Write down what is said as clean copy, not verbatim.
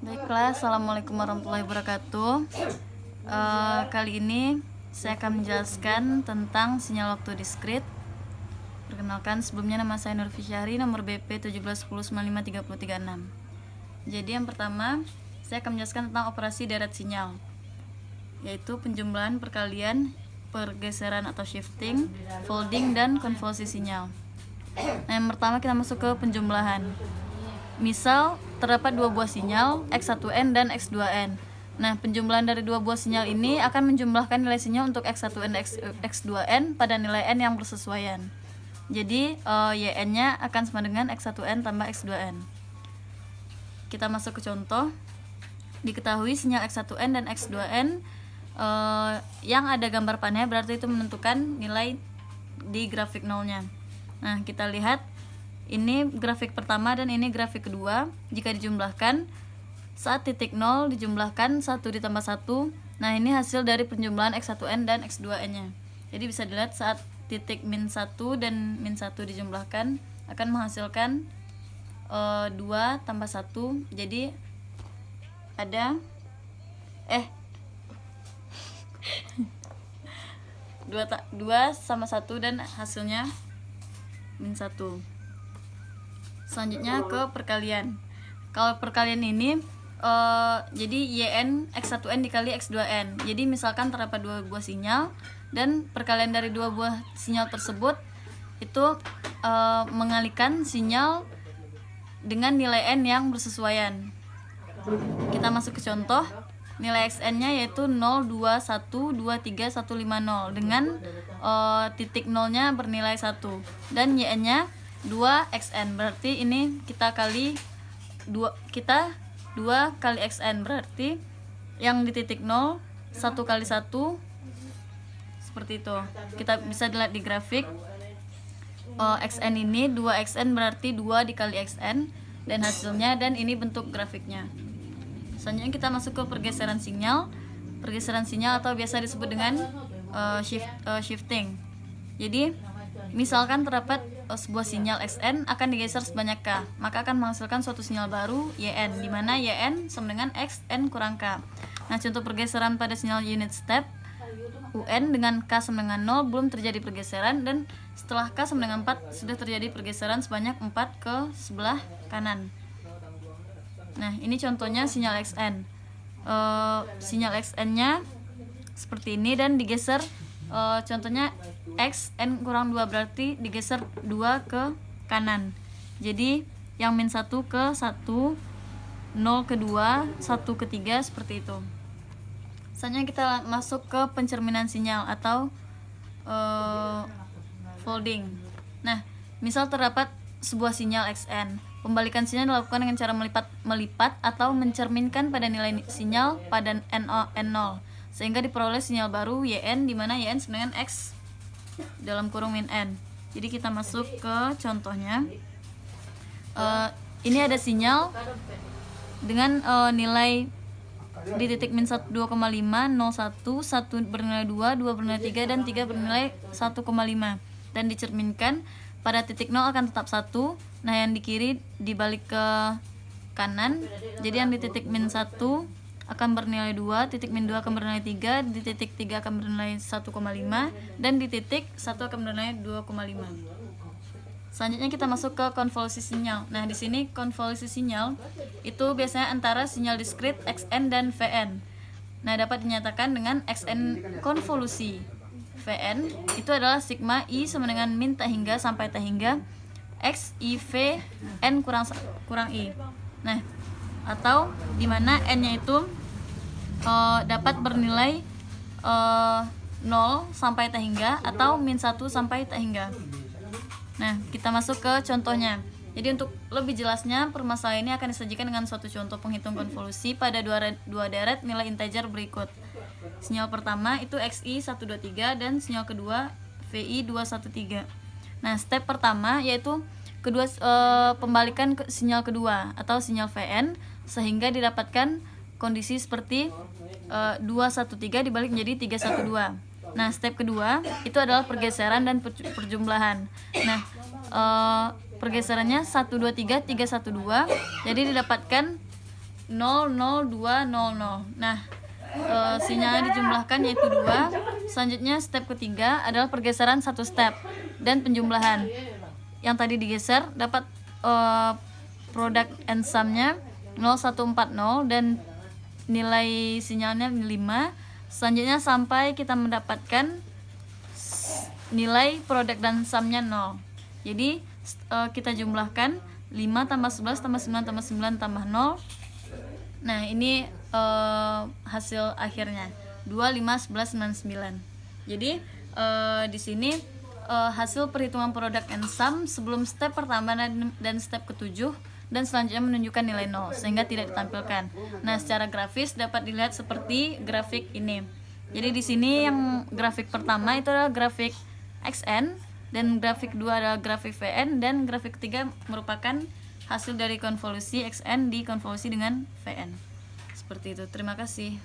Baiklah, assalamualaikum warahmatullahi wabarakatuh. Kali ini saya akan menjelaskan tentang sinyal waktu diskrit. Perkenalkan, sebelumnya nama saya Nur Fisyari, nomor BP 1710953036. Jadi yang pertama, saya akan menjelaskan tentang operasi deret sinyal, yaitu penjumlahan, perkalian, pergeseran atau shifting, folding, dan konvolusi sinyal. Nah, yang pertama kita masuk ke penjumlahan. Misal terdapat dua buah sinyal X1N dan X2N. Nah, penjumlahan dari dua buah sinyal ini akan menjumlahkan nilai sinyal untuk X1N dan X2N pada nilai N yang bersesuaian. Jadi YN-nya akan sama dengan X1N tambah X2N. Kita masuk ke contoh. Diketahui sinyal X1N dan X2N yang ada gambar panah, berarti itu menentukan nilai di grafik nolnya. Nah, kita lihat ini grafik pertama dan ini grafik kedua. Jika dijumlahkan, saat titik 0 dijumlahkan 1 ditambah 1. Nah, ini hasil dari penjumlahan X1N dan X2N nya. Jadi bisa dilihat saat titik min 1 dan min 1 dijumlahkan akan menghasilkan 2 tambah 1. Jadi ada 2 sama 1 dan hasilnya min 1. Selanjutnya ke perkalian. Kalau perkalian ini jadi YN X1N dikali X2N. Jadi misalkan terdapat dua buah sinyal dan perkalian dari dua buah sinyal tersebut itu mengalihkan sinyal dengan nilai N yang bersesuaian. Kita masuk ke contoh. Nilai XN-nya yaitu 0, 2, 1, 2, 3, 1, 5, 0 dengan titik 0-nya bernilai 1 dan YN-nya 2XN, berarti ini kita 2 kali XN, berarti yang di titik 0 1 kali 1 seperti itu. Kita bisa dilihat di grafik XN ini 2XN berarti 2 dikali XN dan hasilnya, dan ini bentuk grafiknya. Selanjutnya kita masuk ke pergeseran sinyal. Pergeseran sinyal atau biasa disebut dengan shifting. Jadi misalkan terdapat sebuah sinyal XN akan digeser sebanyak K, maka akan menghasilkan suatu sinyal baru YN, di mana YN sama dengan XN kurang K. Nah, contoh pergeseran pada sinyal unit step UN dengan K sama dengan 0 belum terjadi pergeseran, dan setelah K sama dengan 4 sudah terjadi pergeseran sebanyak 4 ke sebelah kanan. Nah, ini contohnya sinyal XN. Sinyal XN-nya seperti ini dan digeser, contohnya XN kurang 2 berarti digeser 2 ke kanan. Jadi yang min 1 ke 1, 0 ke 2, 1 ke 3 seperti itu. Selanjutnya kita masuk ke pencerminan sinyal atau folding. Nah, misal terdapat sebuah sinyal XN. Pembalikan sinyal dilakukan dengan cara melipat atau mencerminkan pada nilai sinyal pada N0 sehingga diperoleh sinyal baru YN, di mana YN sama dengan X dalam kurung min N. Jadi kita masuk ke contohnya. Ini ada sinyal dengan nilai di titik min 2,5, 0, 1, 1 bernilai 2, 2 bernilai 3, dan 3 bernilai 1,5 dan dicerminkan pada titik 0 akan tetap 1. Nah, yang di kiri dibalik ke kanan. Jadi yang di titik min 1 akan bernilai 2, titik min 2 akan bernilai 3, di titik 3 akan bernilai 1,5, dan di titik 1 akan bernilai 2,5. Selanjutnya kita masuk ke konvolusi sinyal. Nah, di sini konvolusi sinyal itu biasanya antara sinyal diskrit XN dan VN. Nah, dapat dinyatakan dengan XN konvolusi. VN itu adalah sigma I sama dengan min tak hingga sampai tak hingga X I V N kurang I. Nah, atau di mana N-nya itu dapat bernilai 0 sampai tak hingga atau min 1 sampai tak hingga. Nah, kita masuk ke contohnya. Jadi untuk lebih jelasnya, permasalahan ini akan disajikan dengan suatu contoh penghitung konvolusi pada dua deret nilai integer berikut. Sinyal pertama itu XI 123 dan sinyal kedua VI 213. Nah, step pertama yaitu pembalikan ke sinyal kedua atau sinyal VN sehingga didapatkan kondisi seperti 213 dibalik menjadi 312. Nah, step kedua itu adalah pergeseran dan perjumlahan. Nah, pergeserannya 1 2 3 3 1 2. Jadi didapatkan 0,0200. Nah, sinyalnya dijumlahkan yaitu 2. Selanjutnya step ketiga adalah pergeseran satu step dan penjumlahan. Yang tadi digeser dapat produk and sum-nya 0140 dan nilai sinyalnya 5. Selanjutnya sampai kita mendapatkan nilai produk dan sum-nya 0. Jadi kita jumlahkan 5 tambah 11 tambah 9 tambah 9 tambah 0. Nah, ini hasil akhirnya 2, 5, 11, 9, 9. Jadi di sini hasil perhitungan produk and sum sebelum step pertama dan step ketujuh, dan selanjutnya menunjukkan nilai 0 sehingga tidak ditampilkan. Nah, secara grafis dapat dilihat seperti grafik ini. Jadi di sini yang grafik pertama itu adalah grafik XN, dan grafik kedua adalah grafik VN, dan grafik ketiga merupakan hasil dari konvolusi XN dikonvolusi dengan VN. Seperti itu. Terima kasih.